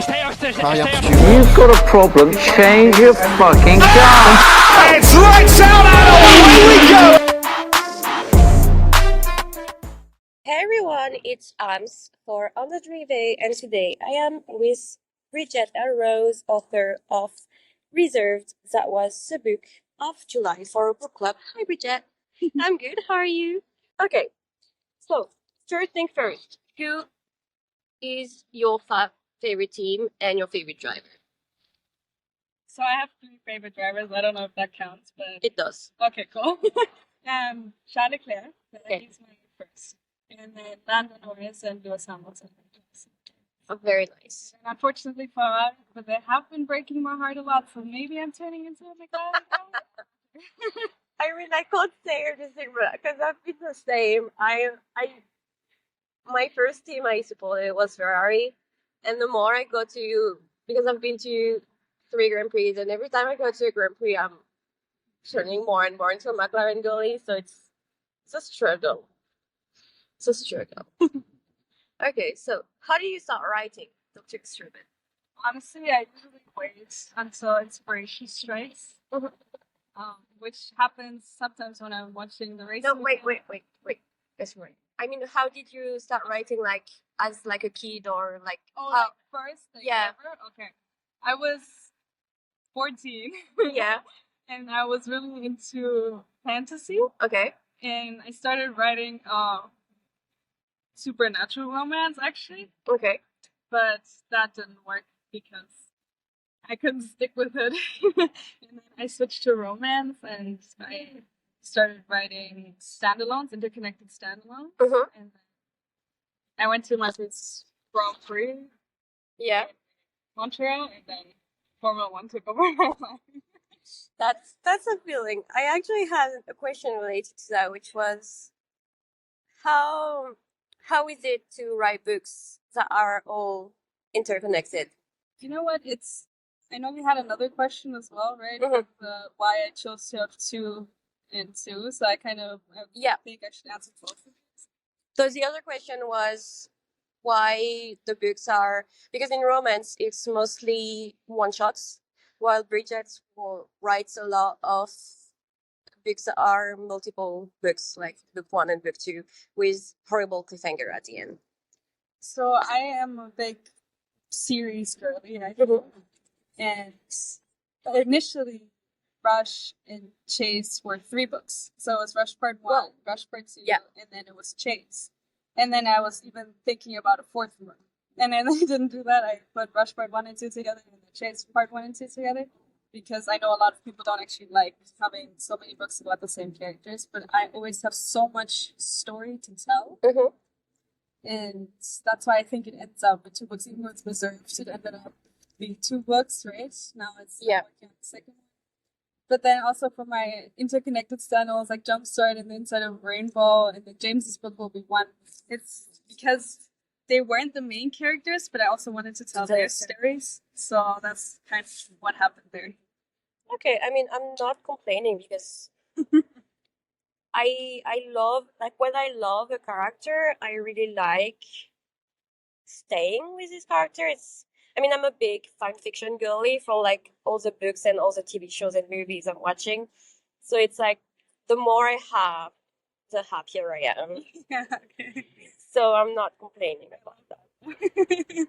You've got a problem, change your fucking car. It's lights out and away we go! Hey everyone, it's Ams for On the Drive, and today I am with Bridget L, author of Reserved, that was the book of July for a book club. Hi Bridget. I'm good, how are you? Okay, so first thing first, who is your favorite team and your favorite driver? So I have three favorite drivers. I don't know if that counts, but It does. okay, cool. Charles Leclerc, Okay. he's my first, and then Lando Norris and Lewis Hamilton. Oh, very nice. And unfortunately Ferrari, but they have been breaking my heart a lot, so maybe I'm turning into a McLaren fan. I mean, I can't say everything because I've been the same. My first team I supported was Ferrari, and the more I go to, because I've been to 3 Grand Prix, and every time I go to a Grand Prix, I'm turning more and more into a McLaren goalie. So it's a struggle. It's a struggle. Okay, so how do you start writing, Dr. Extrubin? Honestly, I usually wait until inspiration strikes, Mhm. which happens sometimes when I'm watching the race. No, wait. That's right. I mean, how did you start writing, like as like a kid or like Oh, how? like first thing Yeah. ever? Okay. I was 14. Yeah. And I was really into fantasy. Okay. And I started writing supernatural romance actually. Okay. But that didn't work because I couldn't stick with it. And then I switched to romance and I started writing standalones, interconnected standalones. Mhm. And then I went to my first Grand Prix Yeah. in Montreal, and then Formula One took over my life. That's a feeling. I actually had a question related to that, which was how is it to write books that are all interconnected? You know what? I know we had another question as well, right? Mhm. Why I chose to have two and two. So I Yeah. think I should answer both of these. So the other question was why the books are, because in romance it's mostly one shots, while Bridget writes a lot of books that are multiple books, like book 1 and book 2, with horrible cliffhanger at the end. So I am a big series girly, I think. Mhm. And initially, Rush and Chase were 3 books. So it was Rush Part 1, Well, Rush Part 2, yeah. and then it was Chase. And then I was even thinking about a 4th one. And then I didn't do that. I put Rush Part 1 and 2 together and then Chase Part 1 and 2 together. Because I know a lot of people don't actually like having so many books about the same characters. But I always have so much story to tell. Mhm. And that's why I think it ends up with 2 books, even though it's reserved. It ended up being 2 books, right? Now it's Yeah. working on the second one. But then also for my interconnected standalone, like Jumpstart and the Inside of Rainbow, and then James's book will be one. It's because they weren't the main characters, but I also wanted to tell their stories. So that's kind of what happened there. Okay, I mean, I'm not complaining because I love, like, when I love a character, I really like staying with this character. I mean, I'm a big fan fiction girly for like all the books and all the TV shows and movies I'm watching. So it's like the more I have, the happier I am. Yeah, okay. So I'm not complaining about that.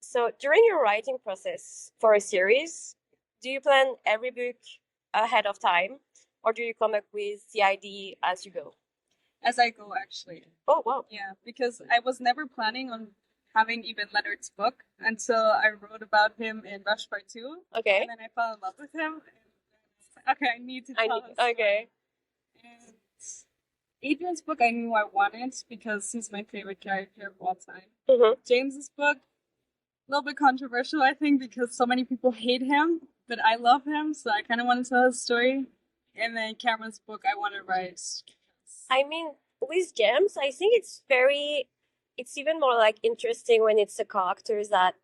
So during your writing process for a series, do you plan every book ahead of time, or do you come up with the idea as you go? As I go, actually. Oh wow! Yeah, because I was never planning on having even Leonard's book until I wrote about him in Rush Part 2. Okay. And then I fell in love with him. And okay, I need to tell this. Okay. And Adrian's book I knew I wanted because he's my favorite character of all time. Mm-hmm. James's book, a little bit controversial, I think, because so many people hate him, but I love him, so I kind of want to tell his story. And then Cameron's book I want to write. I mean, with James, I think it's even more like interesting when it's a character that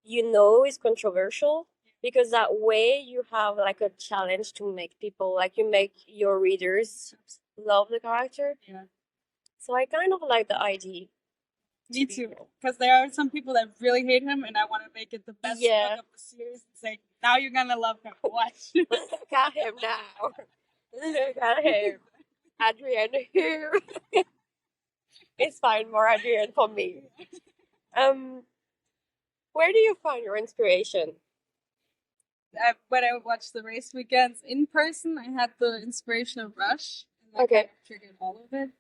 is controversial, because that way you have like a challenge to make people, like, you make your readers love the character. Yeah. So I kind of like the idea. Me too. Because there are some people that really hate him, and I want to make it the best Yeah. book of the series and say, now you're gonna love him. Watch. Look at him now. Look at him. Adrian here. It's fine, more Adrian for me. Where do you find your inspiration? When I watched the race weekends in person, I had the inspiration of Rush. And Okay. kind of triggered all of it.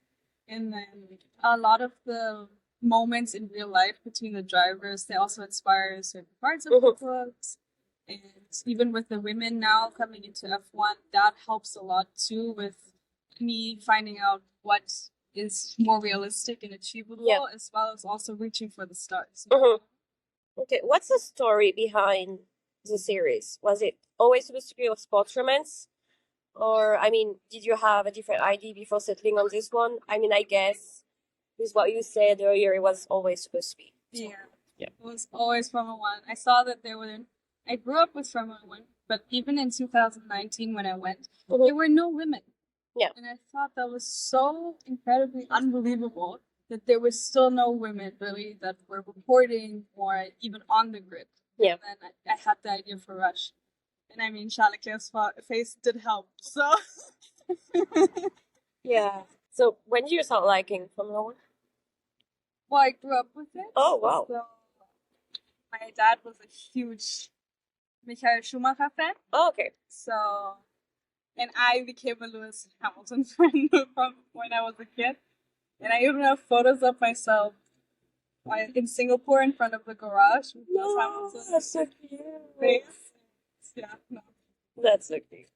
And then a lot of the moments in real life between the drivers, they also inspire certain parts of the books. And even with the women now coming into F1, that helps a lot too with me finding out what is more realistic and achievable, Yeah. as well as also reaching for the stars. Okay, what's the story behind the series? Was it always supposed to be a sports romance? Or, I mean, did you have a different idea before settling on this one? I mean, I guess with what you said earlier, it was always supposed to be. Yeah. Yeah. It was always Formula One. I saw that I grew up with Formula One, but even in 2019 when I went, there were no women. Yeah. And I thought that was so incredibly unbelievable that there were still no women really that were reporting or even on the grid. Yeah. And then I had the idea for Rush. And I mean, Charles Leclerc's face did help. So. Yeah. So when did you start liking Formula One? Well, I grew up with it. Oh, wow. So my dad was a huge Michael Schumacher fan. Oh, okay. So, and I became a Lewis Hamilton fan from when I was a kid. And I even have photos of myself in Singapore in front of the garage with Lewis Hamilton. That's so cute. Face. Yeah, no. That's so cute.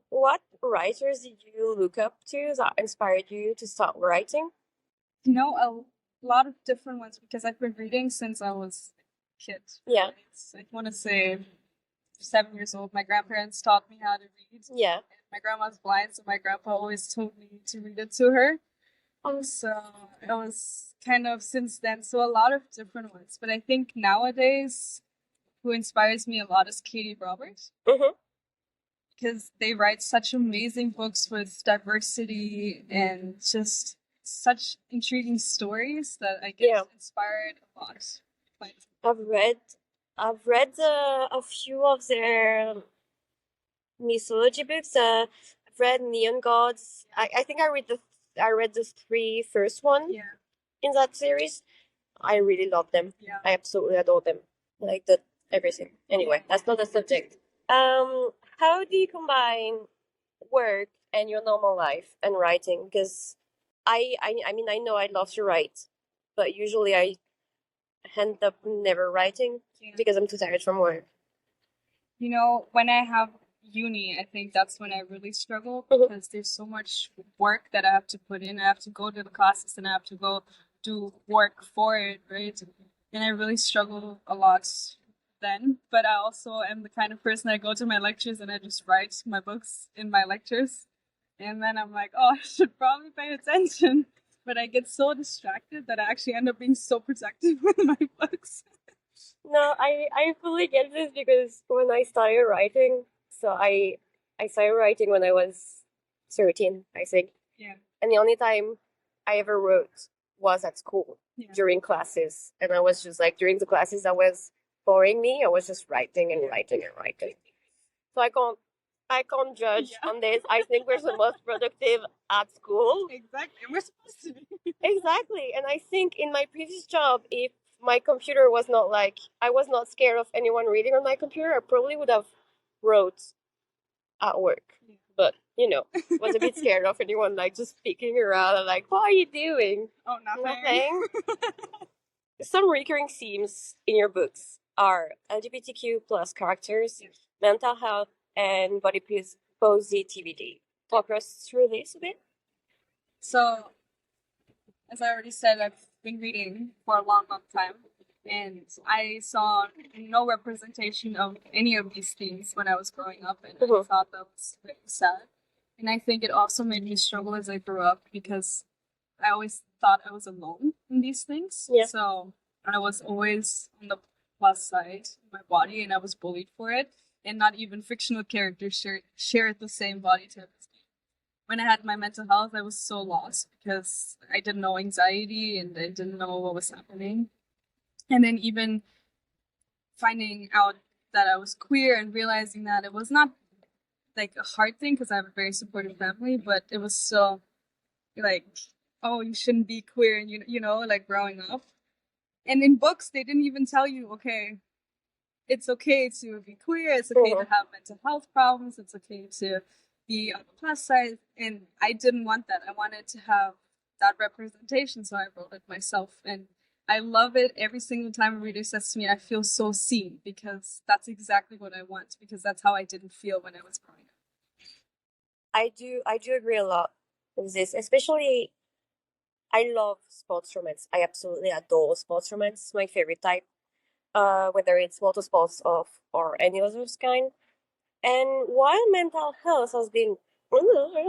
What writers did you look up to that inspired you to start writing? You know, a lot of different ones because I've been reading since I was a kid. Yeah. I want to say 7 years old. My grandparents taught me how to read. Yeah. My grandma's blind, so my grandpa always told me to read it to her. So it was kind of since then. So a lot of different ones. But I think nowadays, who inspires me a lot is Katie Roberts. Because they write such amazing books with diversity and just such intriguing stories that I get inspired a lot by them. I've read a few of their mythology books. I've read Neon Gods. I think I read the 3 first one in that series. I really love them. Yeah. I absolutely adore them. Like everything. Anyway, that's not the subject. How do you combine work and your normal life and writing? Because I mean I know I love to write, but usually I end up never writing because I'm too tired from work. You know, when I have uni, I think that's when I really struggle because there's so much work that I have to put in. I have to go to the classes and I have to go do work for it, right? And I really struggle a lot then. But I also am the kind of person I go to my lectures and I just write my books in my lectures. And then I'm like, oh, I should probably pay attention. But I get so distracted that I actually end up being so protective with my books. No, I fully get this because when I started writing, so I started writing when I was 13, I think. Yeah. And the only time I ever wrote was at school during classes. And I was just like, during the classes that was boring me, I was just writing and writing and writing. So I can't judge on this. I think we're the most productive at school. Exactly. We're supposed to be. Exactly. And I think in my previous job, if my computer was not like, I was not scared of anyone reading on my computer, I probably would have wrote at work. Yeah. But, was a bit scared of anyone like just peeking around and like, what are you doing? Oh, nothing. Nothing. Some recurring themes in your books are LGBTQ plus characters, mental health, and body positivity. Talk us through this a bit. So, as I already said, I've been reading for a long time, and I saw no representation of any of these things when I was growing up, and I thought that was very sad. And I think it also made me struggle as I grew up because I always thought I was alone in these things. Yeah. So I was always on the plus side of my body, and I was bullied for it. And not even fictional characters shared the same body type as me. when I had my mental health, I was so lost because I didn't know anxiety and I didn't know what was happening. And then even finding out that I was queer and realizing that it was not like a hard thing because I have a very supportive family, but it was still like, oh, you shouldn't be queer, and you know, like growing up. And in books, they didn't even tell you, okay, it's okay to be queer, it's okay to have mental health problems, it's okay to be on the plus side. And I didn't want that. I wanted to have that representation, so I wrote it myself. And I love it every single time a reader says to me, I feel so seen, because that's exactly what I want, because that's how I didn't feel when I was growing up. I do agree a lot with this, especially I love sports romance. I absolutely adore sports romance. It's my favorite type. Whether it's motorsports or any other kind. And while mental health has been,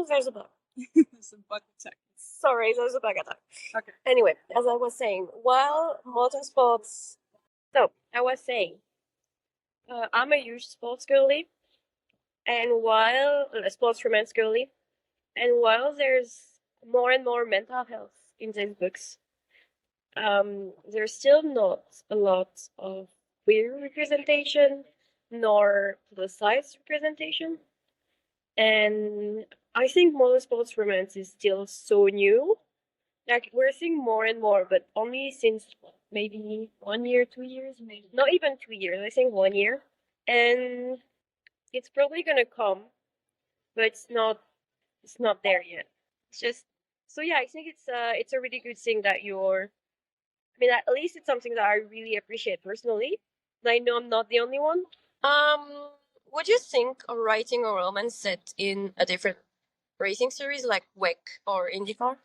there's a bug. It's a bug attack. Sorry, there's a bug attack. Okay. Anyway, as I was saying, while motorsports, so I was saying, I'm a huge sports girly, and while a sports romance girly, and while there's more and more mental health in these books, there's still not a lot of queer representation nor plus size representation. And I think motorsports romance is still so new. Like we're seeing more and more, but only since maybe 1 year, 2 years, maybe not even 2 years. I think 1 year, and it's probably gonna come, but it's not there yet. It's just so yeah. I think it's a really good thing that you're. I mean, at least it's something that I really appreciate personally. And I know I'm not the only one. What do you think of writing a romance set in a different racing series like WEC or IndyCar?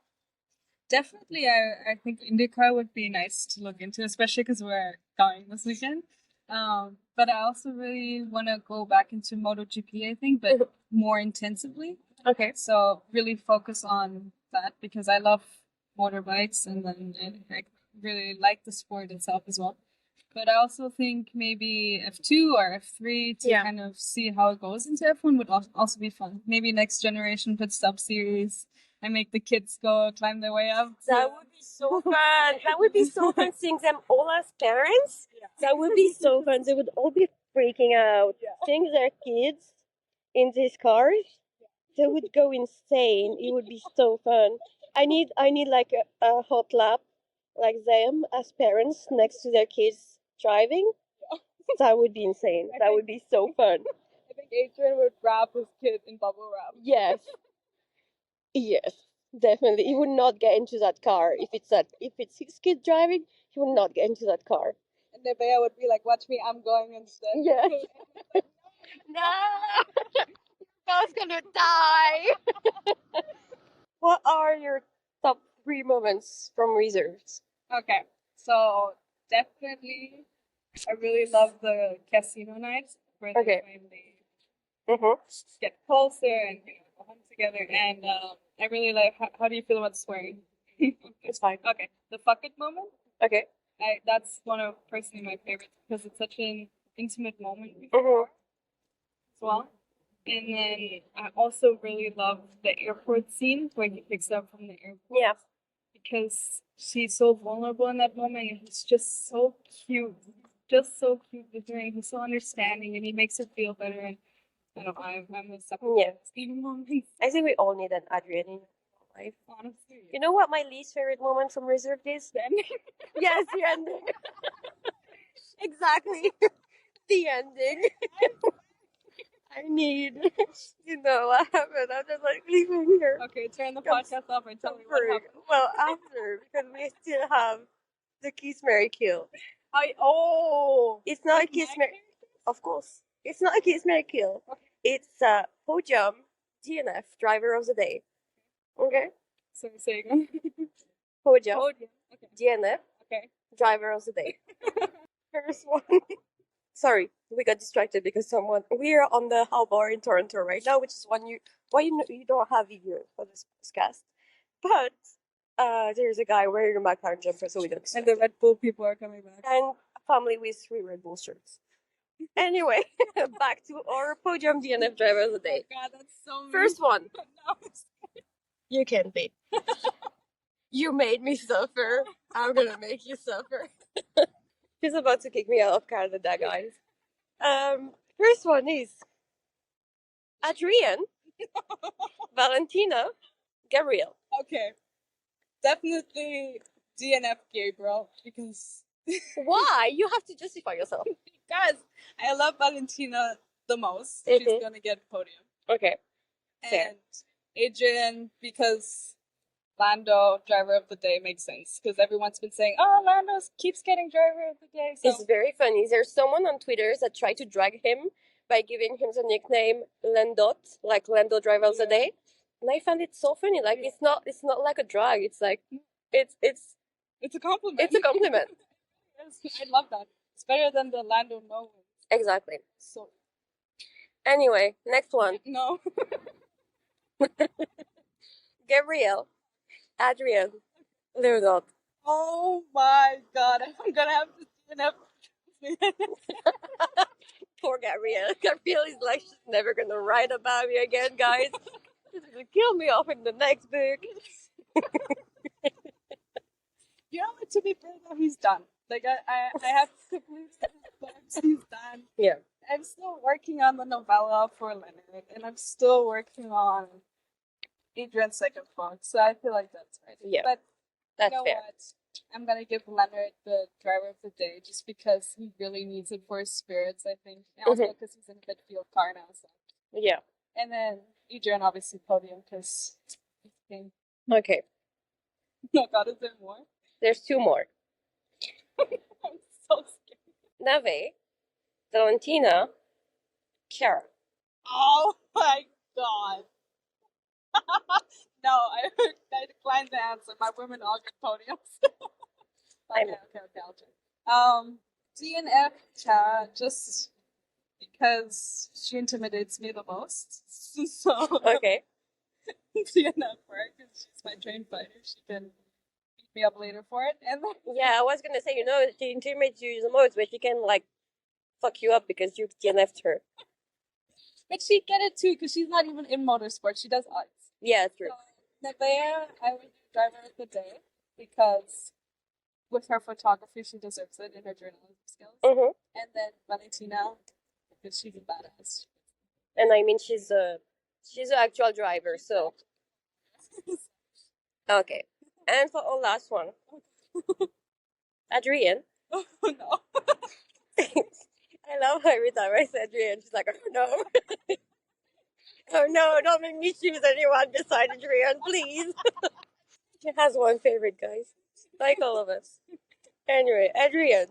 Definitely, I think IndyCar would be nice to look into, especially because we're going this weekend. But I also really want to go back into MotoGP, I think, but more intensively. Okay. So really focus on that because I love motorbikes and then I really like the sport itself as well. But I also think maybe F2 or F3 to Yeah. kind of see how it goes into F1 would also be fun. Maybe next generation pit stop series. I make the kids go climb their way up. That would be so fun. That would be so fun seeing them all as parents. That would be so fun. They would all be freaking out, seeing their kids in these cars. They would go insane. It would be so fun. I need like a hot lap, like them as parents next to their kids driving. That would be insane. That would be so fun. I think Adrian would wrap his kid in bubble wrap. Yes. Yes, definitely. He would not get into that car if it's his kid driving. He would not get into that car. And the bear would be like, "Watch me, I'm going instead." Yes. No, I was gonna die. What are your top three moments from reserves? Okay, so definitely, I really love the casino nights where they Okay. finally Mm-hmm. get closer and go home together. And I really like. How do you feel about swearing? It's fine. Okay, the fuck it moment. Okay. That's one of personally my favorites because it's such an intimate moment Mm-hmm. as well. And then I also really love the airport scene where he picks her up from the airport. Yeah. Because she's so vulnerable in that moment and he's just so cute. Just so cute with her and he's so understanding and he makes her feel better and I don't know, I'm a sucker Yeah. for Steven moments, I think we all need an Adrian in our life. honestly. You know what my least favorite moment from reserve is? Then Yes, the ending. Exactly. The ending. I need, what happened. I'm just like leaving here. okay, turn the Come podcast off and tell me what Sorry. happened. Well, after, because we still have the Kiss Mary Kill. It's not a Kiss Mary. Of course. It's not a Kiss Mary Kill. Okay. It's Podium DNF Driver of the Day. Okay? So say again. Podium Podium. Okay. DNF Okay. Driver of the Day. First one. Sorry, we got distracted because we are on the Hall Bar in Toronto right now, which is why you don't have video for this podcast. But there's a guy wearing a McLaren jumper, so we don't. And the Red Bull people are coming back. And a family with 3 Red Bull shirts. Anyway, back to our podium DNF driver of the day. Oh God, that's so mean. First one. No, You can be. You made me suffer. I'm gonna make you suffer. She's about to kick me out of Canada, guys. First one is Adrian, Valentina, Gabriel. okay, definitely DNF Gabriel because Why? You have to justify yourself. I love Valentina the most. She's Mhm. gonna get podium. Okay. Fair. And Adrian because Lando driver of the day makes sense because everyone's been saying, "Oh, Lando keeps getting driver of the day." So It's very funny. There's someone on Twitter that tried to drag him by giving him the nickname Landot, like Lando Driver of the Yeah. Day. And I found it so funny. Like Yeah. it's not like a drag. It's like it's it's a compliment. it's a compliment. I love that. It's better than the Lando no wins. Exactly. So Anyway, next one. no. Gabrielle, Adrian, Leonard. Oh my God, I'm gonna have to DNF. Poor Gabrielle. Gabrielle is like she's never gonna write about me again, guys. She's gonna kill me off in the next book. You know what? To be fair, though, he's done. Like I have completed his books. He's done. Yeah. I'm still working on the novella for Leonard, and I'm still working on Adrian's second book. So I feel like that's right. Yeah. But That's you know fair. what? I'm gonna give Leonard the driver of the day just because he really needs it for his spirits. I think, and also because he's in a midfield car now. So. Yeah. And then Adrian obviously podium because he's king. Okay. Oh God, is there more? There's two more. I'm so scared. Nave, Valentina, Kara. Oh my God. No, I declined the answer. My women all get podiums. okay, I'll try. DNF Chara just because she intimidates me the most. So Okay. DNF her because she's my trained fighter. She can beat me up later for it. And then Yeah, I was gonna say, she intimidates you the most, but she can like fuck you up because you DNF'd her. but she'd get it too because she's not even in motorsport. She does ice. Yeah, true. So Nevaeh, I would do driver of the day because with her photography, she deserves it in her journalism skills. Mm-hmm. And then Valentina, because she's a badass. And I mean, she's an actual driver, so okay. And for our last one, Adrian. Oh no. I love her every time I say Adrian. She's like, oh no. Oh no, don't make me choose anyone beside Adrian, please. She has one favorite, guys. Like all of us. Anyway, Adrian,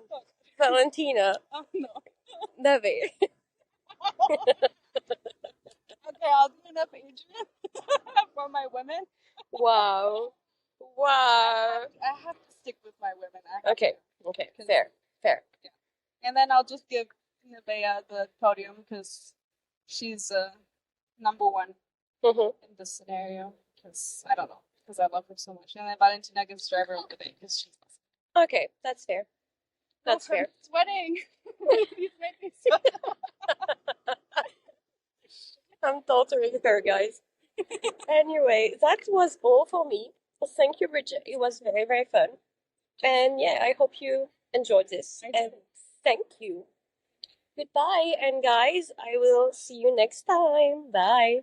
Valentina, Oh no. Neve. Okay, I'll do enough Adrian for my women. Wow. Wow. I have to stick with my women. I have Okay, to. okay, fair. And then I'll just give Nevaeh the podium because she's number one Mm-hmm. in this scenario. Because I don't know. Because I love her so much. And then Valentina gives driver of the day because she's awesome. Okay, that's fair. That's fair. Sweating. You've made me sweat. I'm totally fair, guys. Anyway, that was all for me. Thank you, Bridget. It was very, very fun. And yeah, I hope you enjoyed this. I And did. thank you. Goodbye. And guys, I will see you next time. Bye.